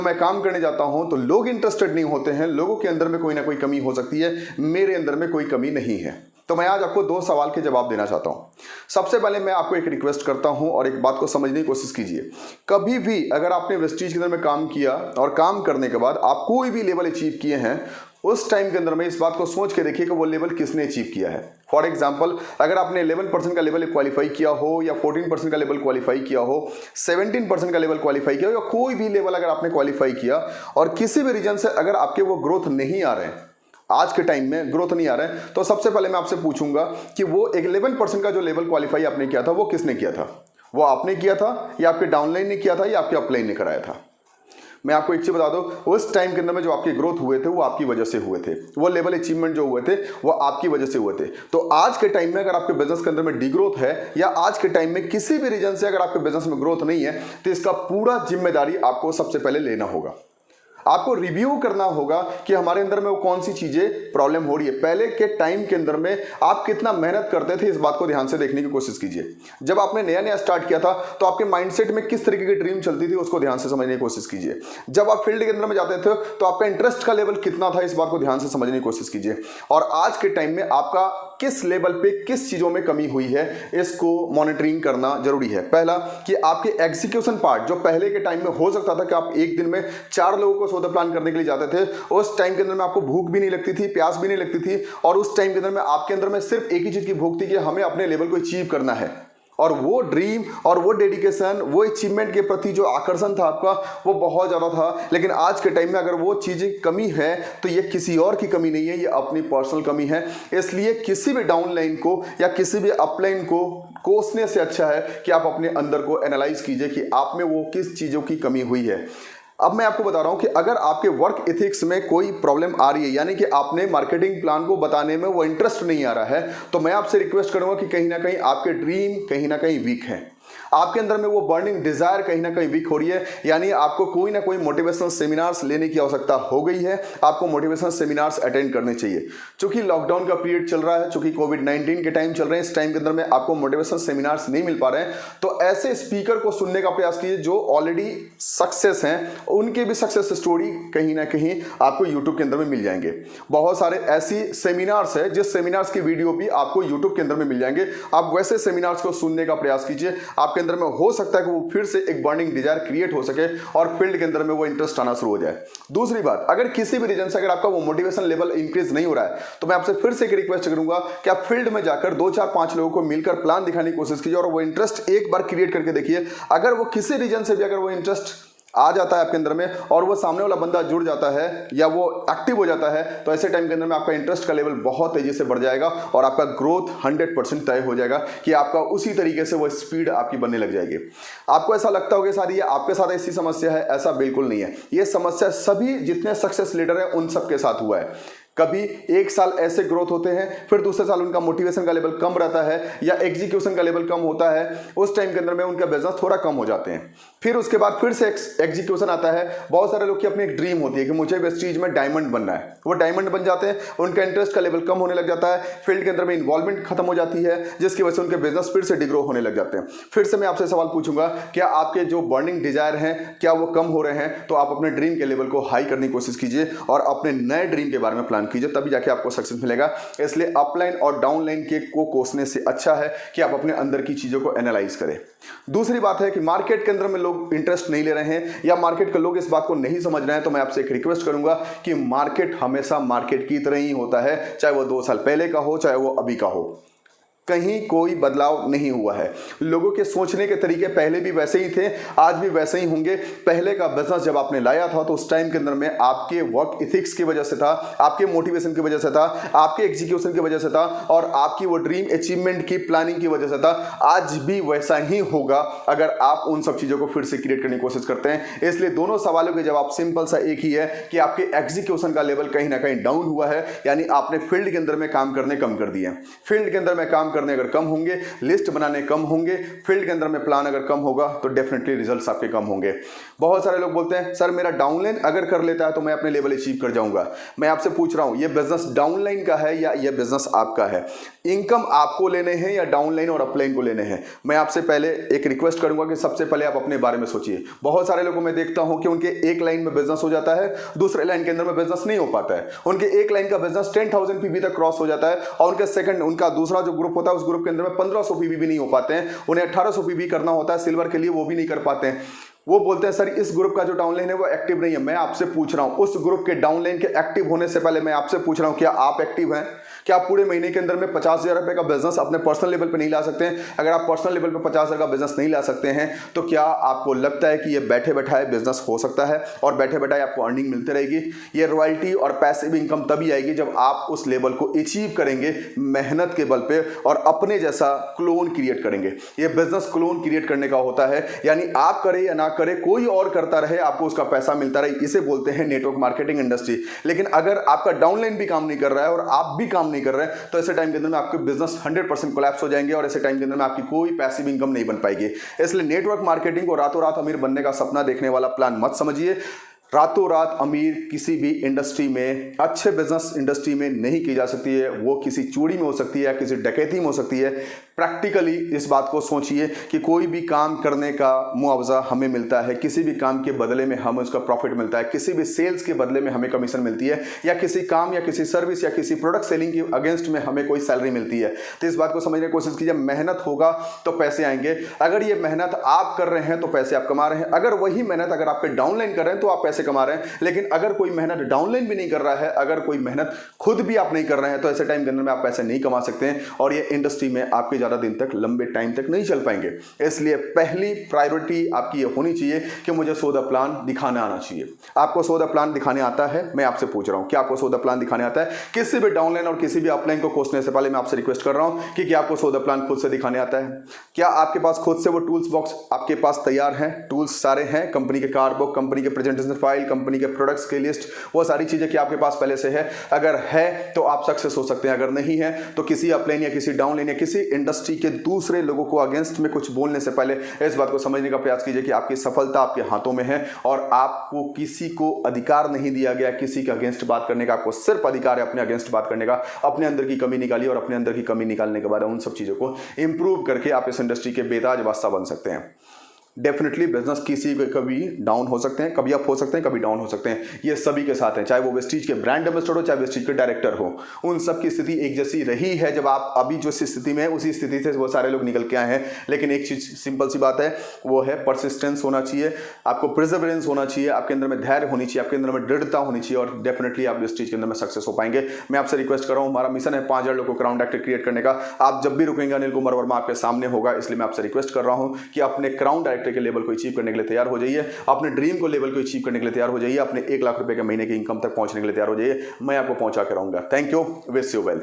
मैं काम करने जाता हूं तो लोग इंटरेस्टेड नहीं होते हैं, लोगों के अंदर में कोई ना कोई कमी हो सकती है, मेरे अंदर में कोई कमी नहीं है। तो मैं आज आपको 2 सवाल के जवाब देना चाहता हूं। सबसे पहले मैं आपको एक रिक्वेस्ट करता हूं और एक बात को समझने की कोशिश कीजिए। कभी भी अगर आपने वेस्टीज के अंदर में काम किया और काम करने के बाद आप कोई भी लेवल अचीव किए हैं, उस टाइम के अंदर में इस बात को सोच के देखिए कि वो लेवल किसने अचीव किया है। फॉर एग्जाम्पल, अगर आपने 11% का लेवल क्वालिफाई किया हो या 14% का लेवल क्वालिफाई किया हो, 17% का लेवल क्वालिफाई किया हो, या कोई भी लेवल अगर आपने क्वालिफाई किया और किसी भी रीजन से अगर आपके वो ग्रोथ नहीं आ रहे हैं, आज के टाइम में ग्रोथ नहीं आ रहा है, तो सबसे पहले मैं आपसे पूछूंगा कि वो 11% का जो लेवल क्वालिफाई आपने किया था वो किसने किया था? वो आपने किया था या आपके डाउनलाइन ने किया था या आपके अपलाइन ने कराया था? मैं आपको एक चीज बता दूं, उस टाइम के अंदर में जो आपके ग्रोथ हुए थे वो आपकी वजह से हुए थे, वो लेवल अचीवमेंट जो हुए थे वो आपकी वजह से हुए थे। तो आज के टाइम में अगर आपके बिजनेस के अंदर में डिग्रोथ है या आज के टाइम में किसी भी रीजन से अगर आपके बिजनेस में ग्रोथ नहीं है, तो इसका पूरा जिम्मेदारी आपको सबसे पहले लेना होगा। आपको रिव्यू करना होगा कि हमारे अंदर में वो कौन सी चीजें प्रॉब्लम हो रही है। पहले के टाइम के अंदर में आप कितना मेहनत करते थे, इस बात को ध्यान से देखने की कोशिश कीजिए। जब आपने नया नया स्टार्ट किया था तो आपके माइंडसेट में किस तरीके की ड्रीम चलती थी, उसको ध्यान से समझने की कोशिश कीजिए। जब आप फील्ड के अंदर में जाते थे तो आपका इंटरेस्ट का लेवल कितना था, इस बात को ध्यान से समझने की कोशिश कीजिए। और आज के टाइम में आपका किस लेवल पे किस चीजों में कमी हुई है, इसको मॉनिटरिंग करना जरूरी है। पहला कि आपके एग्जीक्यूशन पार्ट, जो पहले के टाइम में हो सकता था कि आप एक दिन में 4 लोगों को सौदा प्लान करने के लिए जाते थे, उस टाइम के अंदर में आपको भूख भी नहीं लगती थी, प्यास भी नहीं लगती थी, और उस टाइम के अंदर में आपके अंदर में सिर्फ एक ही चीज की भूख थी कि हमें अपने लेवल को अचीव करना है। और वो ड्रीम और वो डेडिकेशन, वो अचीवमेंट के प्रति जो आकर्षण था आपका, वो बहुत ज़्यादा था। लेकिन आज के टाइम में अगर वो चीज़ें कमी है तो ये किसी और की कमी नहीं है, ये अपनी पर्सनल कमी है। इसलिए किसी भी डाउनलाइन को या किसी भी अपलाइन को कोसने से अच्छा है कि आप अपने अंदर को एनालाइज कीजिए कि आप में वो किस चीज़ों की कमी हुई है। अब मैं आपको बता रहा हूं कि अगर आपके वर्क एथिक्स में कोई प्रॉब्लम आ रही है, यानी कि आपने मार्केटिंग प्लान को बताने में वो इंटरेस्ट नहीं आ रहा है, तो मैं आपसे रिक्वेस्ट करूंगा कि कहीं ना कहीं आपके ड्रीम कहीं ना कहीं वीक है। आपके अंदर में वो बर्निंग डिजायर कहीं ना कहीं वीक हो रही है, यानी आपको कोई ना कोई मोटिवेशनल सेमिनार्स लेने की आवश्यकता हो गई है। आपको मोटिवेशनल सेमिनार्स अटेंड करने चाहिए। चूंकि लॉकडाउन का पीरियड चल रहा है, चूंकि कोविड-19 के टाइम चल रहे हैं, इस टाइम के अंदर में आपको मोटिवेशनल सेमिनार्स नहीं मिल पा रहे हैं, तो ऐसे स्पीकर को सुनने का प्रयास कीजिए जो ऑलरेडी सक्सेस हैं, उनके भी सक्सेस स्टोरी कहीं ना कहीं आपको यूट्यूब के अंदर में मिल जाएंगे। बहुत सारे ऐसी सेमिनार्स है जिस सेमिनार्स की वीडियो भी आपको यूट्यूब के अंदर में मिल जाएंगे। आप वैसे सेमिनार्स को सुनने का प्रयास कीजिए। आपके अंदर में हो सकता है कि वो फिर से एक बर्निंग डिजायर क्रिएट हो सके और फील्ड के अंदर में वो इंटरेस्ट आना शुरू हो जाए। दूसरी बात, अगर किसी भी रीजन से अगर आपका वो मोटिवेशन लेवल इंक्रीज नहीं हो रहा है, तो मैं आपसे फिर से एक रिक्वेस्ट करूंगा कि आप फील्ड में जाकर 2 4 5 लोगों को मिलकर प्लान दिखाने की कोशिश कीजिए और वो इंटरेस्ट एक बार क्रिएट करके देखिए। अगर वो किसी रीजन से भी अगर वो इंटरेस्ट आ जाता है आपके अंदर में और वो सामने वाला बंदा जुड़ जाता है या वो एक्टिव हो जाता है, तो ऐसे टाइम के अंदर में आपका इंटरेस्ट का लेवल बहुत तेजी से बढ़ जाएगा और आपका ग्रोथ 100% तय हो जाएगा कि आपका उसी तरीके से वो स्पीड आपकी बनने लग जाएगी। आपको ऐसा लगता होगा सारी ये आपके साथ ऐसी समस्या है, ऐसा बिल्कुल नहीं है। ये समस्या सभी जितने सक्सेस लीडर हैं उन सबके साथ हुआ है। कभी एक साल ऐसे ग्रोथ होते हैं, फिर दूसरे साल उनका मोटिवेशन का लेवल कम रहता है या एग्जीक्यूशन का लेवल कम होता है, उस टाइम के अंदर में उनका बिजनेस थोड़ा कम हो जाते हैं। फिर उसके बाद फिर से एग्जीक्यूशन आता है। बहुत सारे लोग की अपनी एक ड्रीम होती है कि मुझे वेस्टीज में डायमंड बनना है, वो डायमंड बन जाते हैं, उनका इंटरेस्ट का लेवल कम होने लग जाता है, फील्ड के अंदर में इन्वॉल्वमेंट खत्म हो जाती है, जिसकी वजह से उनके बिजनेस फिर से डिग्रो होने लग जाते हैं। फिर से मैं आपसे सवाल पूछूंगा, क्या आपके जो बर्निंग डिजायर हैं क्या वो कम हो रहे हैं? तो आप अपने ड्रीम के लेवल को हाई करने की कोशिश कीजिए और अपने नए ड्रीम के बारे में प्लान कीजिए, तभी जाके आपको सक्सेस मिलेगा। इसलिए अपलाइन और डाउनलाइन के को कोसने से अच्छा है कि आप अपने अंदर की चीजों को एनालाइज करें। दूसरी बात है कि मार्केट के अंदर में लोग इंटरेस्ट नहीं ले रहे हैं या मार्केट के लोग इस बात को नहीं समझ रहे हैं, तो मैं आपसे एक रिक्वेस्ट करूंगा कि मार्केट हमेशा मार्केट की तरह ही होता है, चाहे वो 2 साल पहले का हो चाहे वो अभी का हो। कहीं कोई बदलाव नहीं हुआ है। लोगों के सोचने के तरीके पहले भी वैसे ही थे, आज भी वैसे ही होंगे। पहले का बिजनेस जब आपने लाया था तो उस टाइम के अंदर में आपके वर्क एथिक्स की वजह से था, आपके मोटिवेशन की वजह से था, आपके एग्जीक्यूशन की वजह से था और आपकी वो ड्रीम अचीवमेंट की प्लानिंग की वजह से था। आज भी वैसा ही होगा अगर आप उन सब चीजों को फिर से क्रिएट करने की कोशिश करते हैं। इसलिए दोनों सवालों के जवाब सिंपल सा एक ही है कि आपके एग्जीक्यूशन का लेवल कहीं ना कहीं डाउन हुआ है, यानी आपने फील्ड के अंदर में काम करने कम कर दिए। फील्ड के अंदर में काम करने अगर कम होंगे, लिस्ट बनाने कम होंगे, फील्ड के अंदर में प्लान अगर कम होगा तो डेफिनेटली रिजल्ट्स आपके कम होंगे। बहुत सारे लोग बोलते हैं सर मेरा डाउनलाइन अगर कर लेता है तो मैं अपने लेवल अचीव कर जाऊंगा। मैं आपसे पूछ रहा हूं ये बिजनेस डाउनलाइन का है या ये बिजनेस आपका है? इनकम आपको लेने हैं या डाउनलाइन और अपलाइन को लेने हैं? मैं आपसे पहले एक रिक्वेस्ट करूंगा कि सबसे पहले आप अपने बारे में सोचिए। बहुत सारे लोगों में देखता हूं कि उनके एक लाइन में बिजनेस हो जाता है, दूसरे लाइन के अंदर में बिजनेस नहीं हो पाता है। उनके एक लाइन का बिजनेस 10,000 पीवी तक क्रॉस हो जाता है और उनके सेकंड उनका दूसरा जो ग्रुप होता है उस ग्रुप के अंदर में 1500 पीवी भी नहीं हो पाते हैं। उन्हें 1800 पीवी करना होता है सिल्वर के लिए, वो भी नहीं कर पाते हैं। वो बोलते हैं सर इस ग्रुप का जो डाउनलाइन है वो एक्टिव नहीं है। मैं आपसे पूछ रहा हूं उस ग्रुप के डाउनलाइन के एक्टिव होने से पहले मैं आपसे पूछ रहा हूं क्या आप एक्टिव हैं? क्या आप पूरे महीने के अंदर में 50,000 रुपए का बिजनेस अपने पर्सनल लेवल पे नहीं ला सकते हैं? अगर आप पर्सनल लेवल पे 50,000 का बिजनेस नहीं ला सकते हैं तो क्या आपको लगता है कि ये बैठे बैठाए बिजनेस हो सकता है और बैठे बैठाए आपको अर्निंग मिलती रहेगी? ये रॉयल्टी और पैसिव इनकम तभी आएगी जब आप उस लेवल को अचीव करेंगे मेहनत के बल पे और अपने जैसा क्लोन क्रिएट करेंगे। ये बिजनेस क्लोन क्रिएट करने का होता है, यानी आप करें या ना करें कोई और करता रहे, आपको उसका पैसा मिलता रहे। इसे बोलते हैं नेटवर्क मार्केटिंग इंडस्ट्री। लेकिन अगर आपका डाउनलाइन भी काम नहीं कर रहा है और आप भी काम नहीं कर रहे हैं तो ऐसे टाइम के अंदर में आपके बिजनेस 100% कोलैप्स हो जाएंगे और ऐसे टाइम के अंदर में आपकी कोई पैसिव इनकम नहीं बन पाएगी। इसलिए नेटवर्क मार्केटिंग को रातों रात अमीर बनने का सपना देखने वाला प्लान मत समझिए। रातों रात अमीर किसी भी इंडस्ट्री में, अच्छे बिजनेस इंडस्ट्री में नहीं की जा सकती है। वो किसी चोरी में हो सकती है या किसी डकैती में हो सकती है। प्रैक्टिकली इस बात को सोचिए कि कोई भी काम करने का मुआवजा हमें मिलता है, किसी भी काम के बदले में हमें उसका प्रॉफिट मिलता है, किसी भी सेल्स के बदले में हमें कमीशन मिलती है, या किसी काम या किसी सर्विस या किसी प्रोडक्ट सेलिंग के अगेंस्ट में हमें कोई सैलरी मिलती है। तो इस बात को समझने की कोशिश कीजिए, मेहनत होगा तो पैसे आएंगे। अगर ये मेहनत आप कर रहे हैं तो पैसे आप कमा रहे हैं। अगर वही मेहनत अगर आपके डाउनलाइन कर रहे हैं तो आप पैसे कमा रहे हैं। लेकिन अगर कोई मेहनत डाउनलाइन भी नहीं कर रहा है, अगर कोई मेहनत खुद भी आप नहीं कर रहे हैं तो ऐसे टाइम के अंदर में आप पैसे नहीं कमा सकते हैं और ये इंडस्ट्री में आपके ज्यादा दिन तक, लंबे टाइम तक नहीं चल पाएंगे। इसलिए पहली प्रायोरिटी आपकी ये होनी चाहिए कि मुझे सो द प्लान दिखाने आना चाहिए। आपको सो द प्लान दिखाने आता है? मैं आपसे पूछ रहा हूं कि आपको सो द प्लान दिखाने आता है? किसी भी डाउनलाइन और किसी भी अपलाइन को कोसने से पहले मैं आपसे रिक्वेस्ट कर रहा हूं कि क्या आपको सो द प्लान खुद से दिखाने आता है? क्या आपके पास खुद से वो टूल्स बॉक्स आपके पास तैयार है? टूल्स सारे हैं, कंपनी के कार्ड बुक, कंपनी के प्रेजेंटेशन फाइल, कंपनी के प्रोडक्ट्स की लिस्ट, वो सारी चीजें क्या आपके पास पहले से है? अगर है तो आप सक्सेस हो सकते हैं, अगर नहीं है तो किसी अपलाइन या किसी डाउनलाइन या किसी इंडस्ट्री के दूसरे लोगों को अगेंस्ट में कुछ बोलने से पहले इस बात को समझने का प्रयास कीजिए कि आपकी सफलता आपके हाथों में है और आपको किसी को अधिकार नहीं दिया गया किसी के अगेंस्ट बात करने का। आपको सिर्फ अधिकार है अपने अगेंस्ट बात करने का। अपने अंदर की कमी निकालिए और अपने अंदर की कमी निकालने के बाद उन सब चीजों को इंप्रूव करके आप इस इंडस्ट्री के बेताज बादशाह बन सकते हैं। डेफिनेटली बिजनेस किसी के कभी डाउन हो सकते हैं, कभी अप हो सकते हैं, कभी डाउन हो सकते हैं। ये सभी के साथ है, चाहे वो वेस्टीज के ब्रांड एम्बेसडर हो, चाहे वेस्टीज के डायरेक्टर हो। उन सब की स्थिति एक जैसी रही है। जब आप अभी जो स्थिति में है उसी स्थिति से वो सारे लोग निकल के आए हैं। लेकिन एक चीज सिंपल सी बात है, वो है परसिस्टेंस होना चाहिए, आपको प्रिजर्वेरेंस होना चाहिए, आपके अंदर में धैर्य होनी चाहिए, आपके अंदर में दृढ़ता होनी चाहिए और डेफिनेटली आप वेस्टीज के अंदर में सक्सेस हो पाएंगे। मैं आपसे रिक्वेस्ट कर रहा हूँ, हमारा मिशन है 5,000 लोगों को क्राउन डायरेक्टर क्रिएट करने का। आप जब भी रुकेंगे अनिल कुमार वर्मा आपके सामने होगा। इसलिए मैं आपसे रिक्वेस्ट कर रहा हूँ कि अपने क्राउन डायरेक्टर के लेवल को अचीव करने के लिए तैयार हो जाइए, अपने ड्रीम को लेवल को अचीव करने के लिए तैयार हो जाइए, अपने 1 लाख रुपए के महीने की इनकम तक पहुंचने के लिए तैयार हो जाइए। मैं आपको पहुंचा के रहूंगा। Thank you, wish you well.